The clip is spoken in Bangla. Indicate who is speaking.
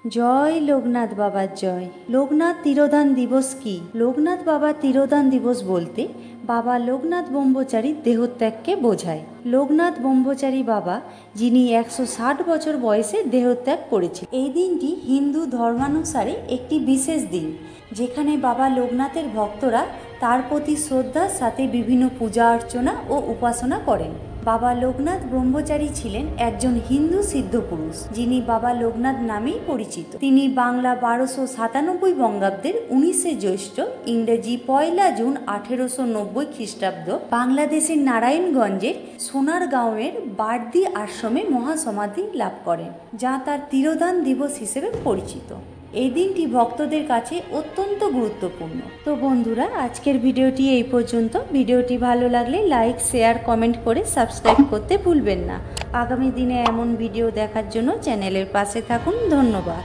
Speaker 1: জয় লোকনাথ বাবার জয়। লোকনাথ তিরোধান দিবস কি? লোকনাথ বাবার তিরোধান দিবস বলতে বাবা লোকনাথ ব্রহ্মচারীর দেহত্যাগকে বোঝায়। লোকনাথ ব্রহ্মচারী বাবা, যিনি 160 বছর বয়সে দেহত্যাগ করেছিলেন। এই দিনটি হিন্দু ধর্মানুসারে একটি বিশেষ দিন, যেখানে বাবা লোকনাথের ভক্তরা তার প্রতি শ্রদ্ধার সাথে বিভিন্ন পূজা অর্চনা ও উপাসনা করেন। বাবা লোকনাথ ব্রহ্মচারী ছিলেন একজন হিন্দু সিদ্ধপুরুষ, যিনি বাবা লোকনাথ নামেই পরিচিত। তিনি বাংলা 1297 বঙ্গাব্দের 19শে জ্যৈষ্ঠ, ইংরেজি 1 জুন 1890 খ্রিস্টাব্দ বাংলাদেশের নারায়ণগঞ্জের সোনারগাঁওয়ের বারদি আশ্রমে মহাসমাধি লাভ করেন, যা তার তিরোধান দিবস হিসেবে পরিচিত। এই দিনটি ভক্তদের কাছে অত্যন্ত গুরুত্বপূর্ণ। তো বন্ধুরা, আজকের ভিডিওটি এই পর্যন্ত। ভিডিওটি ভালো লাগলে লাইক, শেয়ার, কমেন্ট করে সাবস্ক্রাইব করতে ভুলবেন না। আগামী দিনে এমন ভিডিও দেখার জন্য চ্যানেলের পাশে থাকুন। ধন্যবাদ।